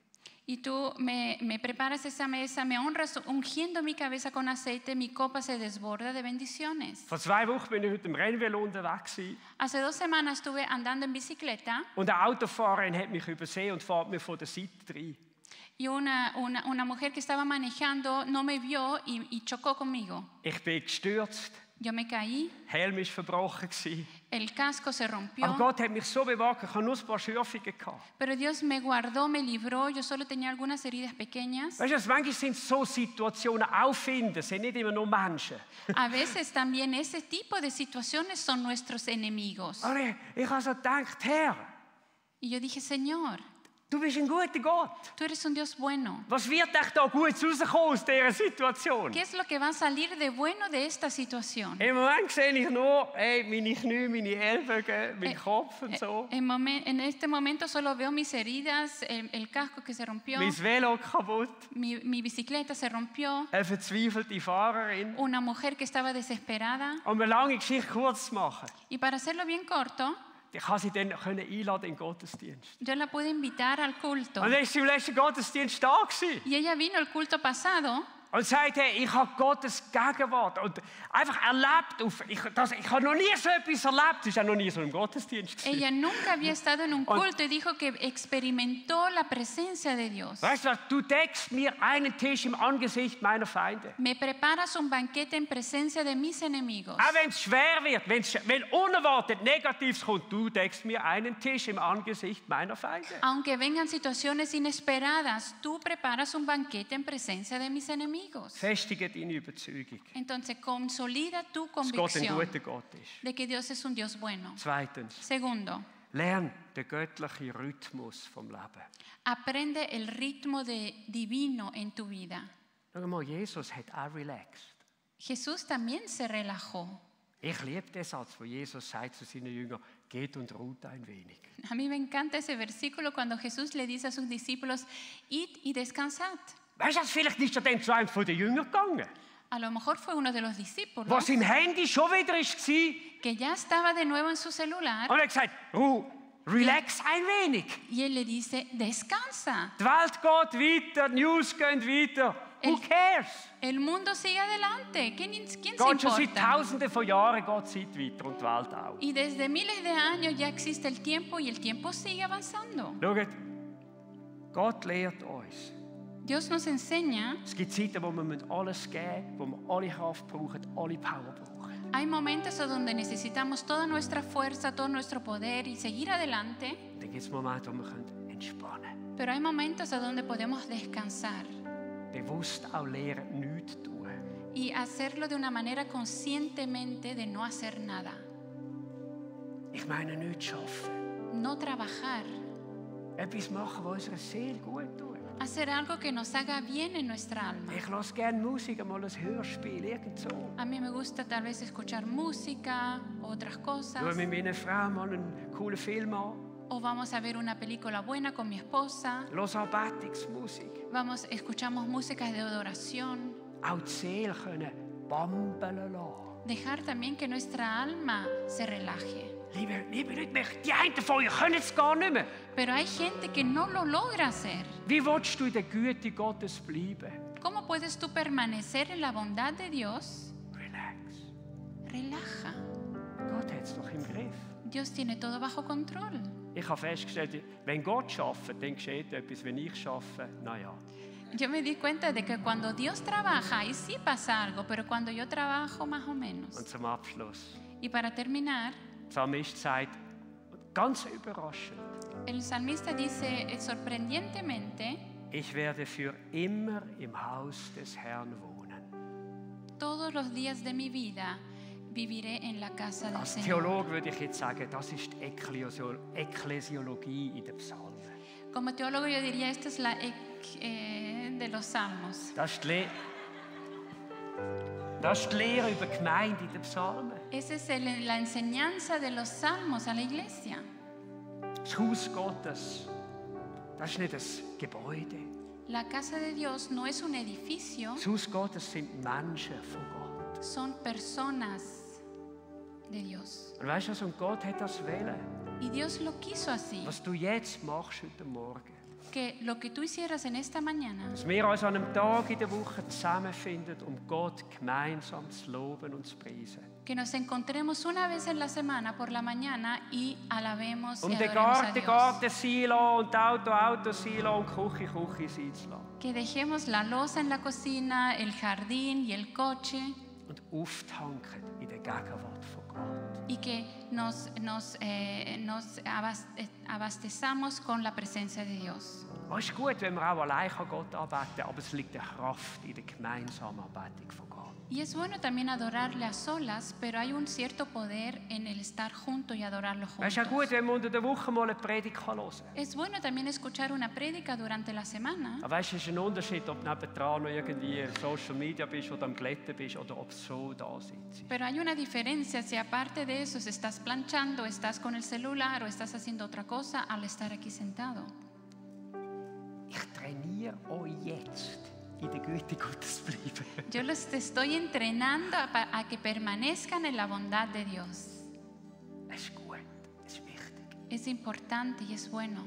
Y tú me preparas esa mesa, me honras ungiendo mi cabeza con aceite, mi copa se desborda de bendiciones. Vor 2 Wochen bin ich mit dem Rennvelo unterwegs gewesen. Hace 2 semanas estuve andando en bicicleta Und eine Autofahrerin hat mich übersehen und fährt mir von der Seite rein. y una mujer que estaba manejando no me vio y chocó conmigo. Ich bin gestürzt, Yo me caí, Helm war verbrochen gewesen. el casco se rompió, Aber Gott hat mich so bewahrt, ich hatte nur ein paar Schürfungen gehabt. pero Dios me guardó, me libró, yo solo tenía algunas heridas pequeñas. Weißt du, manchmal sind so Situationen auffinden, sind nicht immer nur Menschen. A veces también ese tipo de situaciones son nuestros enemigos. Aber ich habe so gedacht, Herr, Y yo dije, Señor, du bist ein guter Gott. tú eres un Dios bueno. Was wird echt da gut rauskommen aus dieser Situation? ¿Qué es lo que va a salir de bueno de esta situación? Im Moment sehe ich nur meine Knie, meine Ellbogen, meinen Kopf und so. En este momento solo veo mis heridas, el casco que se rompió, Mein Velo kaputt, mi bicicleta se rompió, eine verzweifelte Fahrerin. una mujer que estaba desesperada. Um eine lange Geschichte kurz zu machen, Y para hacerlo bien corto, ich kann sie dann einladen in den Gottesdienst. yo la pude invitar al culto. Und dann war sie im letzten Gottesdienst da gewesen. Y ella vino al culto pasado Und sagte, ich habe Gottes Gegenwart und einfach erlebt. Ich habe noch nie so etwas erlebt. Ich war noch nie so im Gottesdienst gewesen. Ella nunca había estado en un culto y dijo que experimentó la presencia de Dios. Weißt du was, du deckst mir einen Tisch im Angesicht meiner Feinde. Me preparas un banquete en presencia de mis enemigos. Auch wenn es schwer wird, wenn unerwartet Negatives kommt, du deckst mir einen Tisch im Angesicht meiner Feinde. Aunque vengan situaciones inesperadas, tú preparas un banquete en presencia de mis enemigos. Festige deine Überzeugung, Entonces consolida tu dass Gott ein convicción guter Gott ist. de que Dios es un Dios bueno. Zweitens, Segundo, lern den göttlichen Rhythmus vom Leben. aprende el ritmo divino en tu vida. Schau mal, Jesus hat auch relaxed. Jesús también se relajó. Ich liebe den Satz, wo Jesus sagt zu seinen Jüngern, geht und ruht ein wenig. A mí me encanta ese versículo cuando Jesús le dice a sus discípulos, id y descansad. Weißt du, vielleicht ist er dann zu einem der Jünger gegangen, A lo mejor fue uno de los discípulos was im Handy schon wieder war. que ya estaba de nuevo en su celular Und er hat gesagt, relax ein wenig. y él le dice, descansa. Die Welt geht weiter, die News gehen weiter. Who cares? El mundo sigue adelante. ¿Quién se Geht schon seit importa? Tausenden von Jahren geht die Zeit weiter und die Welt auch. Y desde miles de años ya existe el tiempo y el tiempo sigue avanzando. Schaut, Gott lehrt uns. Dios nos enseña, Es gibt Zeiten, wo wir alles geben müssen, wo wir alle Kraft brauchen, alle Power brauchen. hay momentos en donde necesitamos toda nuestra fuerza, todo nuestro poder y seguir adelante, Dann gibt es Momente, wo wir entspannen können. pero hay momentos en donde podemos descansar Bewusst auch lernen, nichts zu tun. y hacerlo de una manera conscientemente de no hacer nada, Ich meine, nichts schaffen. no trabajar, Etwas machen, was unserer Seele gut tut. hacer algo que nos haga bien en nuestra alma. Ich lasse gerne Musik, mal ein Hörspiel, irgend so. A mí me gusta tal vez escuchar música, otras cosas, Schaue mit meiner Frau mal einen coolen Film an. o vamos a ver una película buena con mi esposa, Los Anbetungsmusik. escuchamos músicas de adoración, Auch die Seele können bambeln lassen. dejar también que nuestra alma se relaje. Liebe Leute, die einen von euch können es gar nicht mehr. Pero hay gente que no lo logra hacer. Wie willst du in der Güte Gottes bleiben? ¿Cómo puedes tú permanecer en la bondad de Dios? Relax. Relaja. Gott hat es doch im Griff. Dios tiene todo bajo control. Ich habe festgestellt, wenn Gott schafft, dann geschieht etwas. Wenn ich schaffe, naja. Yo me di cuenta de que cuando Dios trabaja, ahí sí pasa algo, pero cuando yo trabajo, más o menos. Und zum Abschluss. Y para terminar, Der Psalmist sagt, ganz überraschend, el salmista dice sorprendentemente, ich werde für immer im Haus des Herrn wohnen. todos los días de mi vida viviré en la casa del Als Señor. Theologe würde ich jetzt sagen, das ist die Ekklesiologie in den Psalmen. Como teólogo yo diría, esta es la de los salmos. Das ist die Lehre über die Gemeinde in den Psalmen. Esa es la enseñanza de los salmos a la iglesia. Das Haus Gottes, das ist nicht ein Gebäude. La casa de Dios no es un edificio, Das Haus Gottes sind Menschen von Gott. son personas de Dios. Und weißt du was? Und Gott hat das wollen. Y Dios lo quiso así, Was du jetzt machst heute Morgen. que lo que tú hicieras en esta mañana, Dass wir uns an einem Tag in der Woche zusammenfinden, um Gott gemeinsam zu loben und zu preisen. que nos encontremos una vez en la semana por la mañana y alabemos y Um den adoremos a Garten, Dios. Garten sein lassen und die Auto sein lassen und die Küche sein zu lassen. Que dejemos la loza en la cocina, el jardín y el coche Und auftanken in der Gegenwart von Gott. y que nos abastezamos con la presencia de Dios. Es ist gut, wenn wir auch allein Gott anbeten können, aber es liegt eine Kraft in der gemeinsamen Anbetung von Gott. Y es bueno también adorarle a solas, pero hay un cierto poder en el estar junto y adorarlo Es ist auch gut, juntos. wenn man unter der Woche mal eine Predigt hören kann. Es bueno también escuchar una prédica durante la semana, Aber weißt du, es ist ein Unterschied, ob du nebendran noch irgendwie auf Social Media bist oder am Glätten bist oder ob du so da sitzt. pero hay una diferencia si aparte de eso, si estás planchando, estás con el celular o estás haciendo otra cosa al estar aquí sentado. Ich trainiere euch jetzt, in der Güte Gottes zu bleiben. Yo los estoy entrenando a que permanezcan en la bondad de Dios. Es ist gut, es ist wichtig. Es importante y es bueno.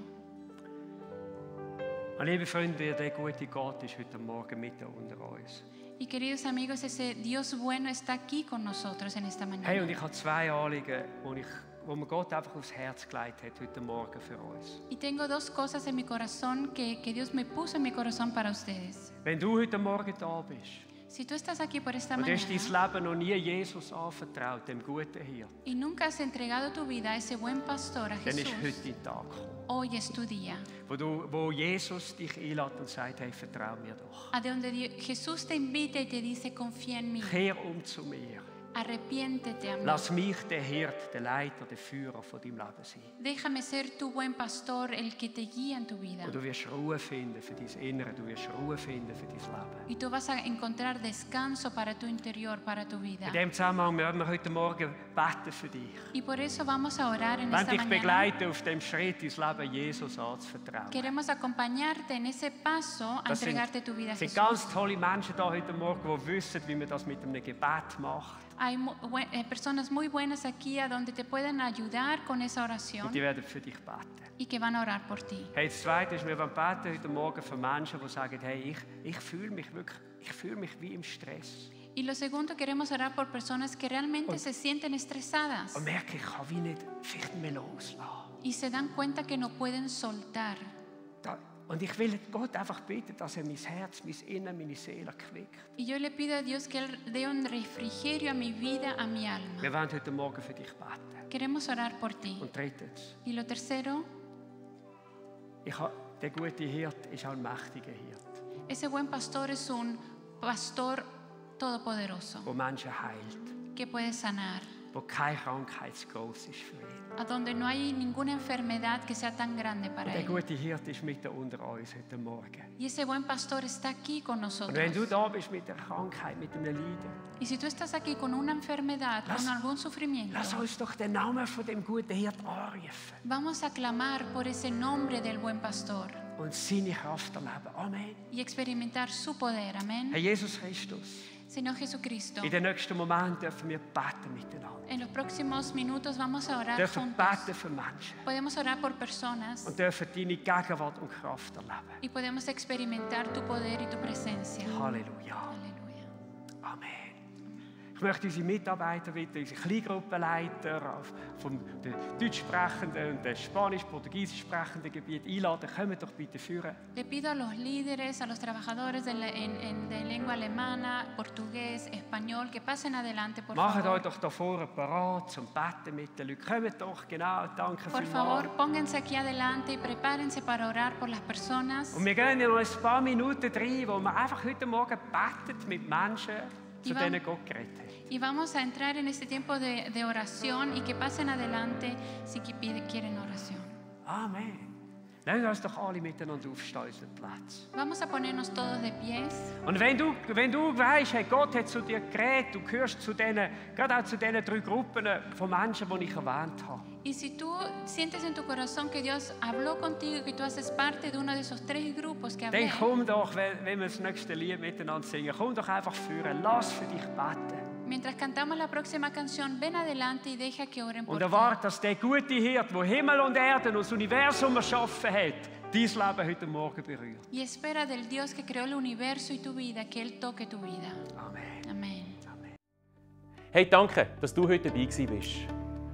Meine lieben Freunde, der gute Gott ist heute Morgen mitten unter uns. Y queridos amigos, ese Dios bueno está aquí con nosotros en esta mañana. Hey, und ich habe zwei Anliegen, wo mir Gott einfach aufs Herz gelegt hat heute Morgen für uns. Y tengo dos cosas en mi corazón que Dios me puso en mi corazón para ustedes. Wenn du heute Morgen da bist Si tú estás aquí por esta und du hast mañana dein Leben noch nie Jesus anvertraut, dem guten Hirten, y nunca has entregado tu vida a ese buen pastor, a dann ist Jesús, heute dein Tag gekommen, hoy es tu día. wo Jesus dich einlädt und sagt, hey, vertrau mir doch. A donde Jesús te invita y te dice, confía en mí, Kehr um zu mir. arrepiéntete a mí. Lass mich der Hirt, der Leiter, der Führer von deinem Leben sein. Déjame ser tu buen pastor, el que te guía en tu vida. Und du wirst Ruhe finden für dein Innere, du wirst Ruhe finden für dein Leben. Y tú vas a encontrar descanso para tu interior, para tu vida. In dem Zusammenhang werden wir heute Morgen beten für dich. Y por eso vamos a orar en Wenn esta dich mañana. begleiten auf dem Schritt, dein Leben Jesus anzuvertrauen. Queremos acompañarte en ese paso a Das entregarte tu vida a sind Jesús. ganz tolle Menschen da heute Morgen, die wissen, wie man das mit einem Gebet macht. Hay personas muy buenas aquí a donde te pueden ayudar con esa oración Und die werden für dich beten. y que van a orar por ti. Hey, das Zweite ist, wir wollen beten heute Morgen für Menschen, die sagen, hey, ich fühle mich wirklich, ich fühle mich wie im Stress. Y lo segundo, queremos orar por personas que realmente se sienten estresadas Und merke, ich kann wie nicht vielleicht mehr loslassen. y se dan cuenta que no pueden soltar. Und ich will Gott einfach bitten, dass mein Herz, mein Innen, meine Seele quickt. Y yo le pido a Dios que Él dé un refrigerio a mi vida, a mi alma. Wir wollen heute Morgen für dich beten. Queremos orar por ti. Und drittens, Y lo tercero, der gute Hirt ist auch ein mächtiger Hirt, ese buen pastor es un pastor todopoderoso der Menschen heilt, que puede sanar, wo keine Krankheit zu gross ist für ihn. a donde no hay ninguna enfermedad que sea tan grande para Und der Él. gute Hirt ist mitten unter uns heute Morgen. Y ese buen pastor está aquí con Und wenn du nosotros. da bist mit einer Krankheit, mit einem Leiden, Y si tú estás aquí con una enfermedad, con algún sufrimiento, lass uns doch den Namen von dem guten Hirt anrufen vamos a clamar por ese nombre del buen pastor und seine Kraft erleben. Amen. y experimentar su poder. Herr Amén. Jesus Christus, Señor Jesucristo, in den nächsten Momenten dürfen wir beten miteinander. en los próximos minutos vamos a orar Dürfen juntos. beten für Menschen Podemos orar por personas und dürfen deine Gegenwart und Kraft erleben. y podemos experimentar tu poder y tu presencia. Halleluja. Aleluya. Amen. Ich möchte unsere Mitarbeiter bitten, unsere Kleingruppenleiter vom deutsch sprechenden und dem spanisch-portugiesisch sprechenden Gebiet einladen. Kommt doch bitte führen. Le pido a los líderes, a los trabajadores de lengua alemana, portugués, español, que pasen adelante, por Macht euch favor. doch da vorne parat zum Beten mit den Leuten. Kommt doch, genau, danke Por vielmals. favor, pónganse aquí adelante y prepárense para orar por las personas. Und wir gehen in noch ein paar Minuten rein, wo wir einfach heute Morgen beten mit Menschen, zu Ivan. denen Gott geredet hat. Y vamos a entrar en este tiempo de oración y que pasen adelante si quieren oración. Amen. Lassen wir uns doch alle miteinander aufstehen, unseren Platz. Vamos a ponernos todos de pies. Und wenn du weißt, hey, Gott hat zu dir geredet, du gehörst zu denen, gerade auch zu diesen 3 Gruppen von Menschen, die ich erwähnt habe. Y si tú sientes en tu corazón que Dios habló contigo y que tú haces parte de uno de esos 3 grupos que hablé, Dann komm doch, wenn wir das nächste Lied miteinander singen, komm doch einfach führen, lass für dich beten. Mientras cantamos la próxima canción, ven adelante y deja que oren por Und ti. erwarte, dass der gute Hirt, der Himmel und Erde und das Universum erschaffen hat, dein Leben heute Morgen berührt. Y espera del Dios que creó el universo y tu vida, que Él toque tu vida. Amen. Amén. Hey, danke, dass du heute dabei gewesen bist.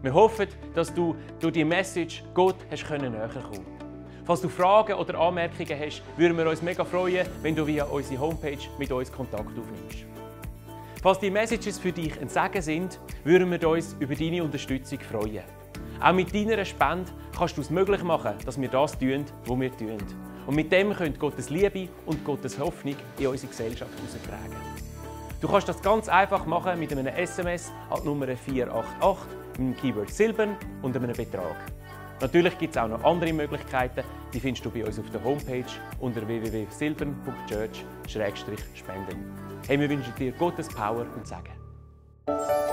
Wir hoffen, dass du durch die Message Gott hast näher kommen. Falls du Fragen oder Anmerkungen hast, würden wir uns mega freuen, wenn du via unsere Homepage mit uns Kontakt aufnimmst. Falls die Messages für dich ein Segen sind, würden wir uns über deine Unterstützung freuen. Auch mit deiner Spende kannst du es möglich machen, dass wir das tun, was wir tun. Und mit dem könnt Gottes Liebe und Gottes Hoffnung in unsere Gesellschaft heraustragen. Du kannst das ganz einfach machen mit einem SMS an die Nummer 488 mit dem Keyword Silbern und einem Betrag. Natürlich gibt es auch noch andere Möglichkeiten, die findest du bei uns auf der Homepage unter www.silbern.church/spenden. Hey, wir wünschen dir Gottes Power und Segen.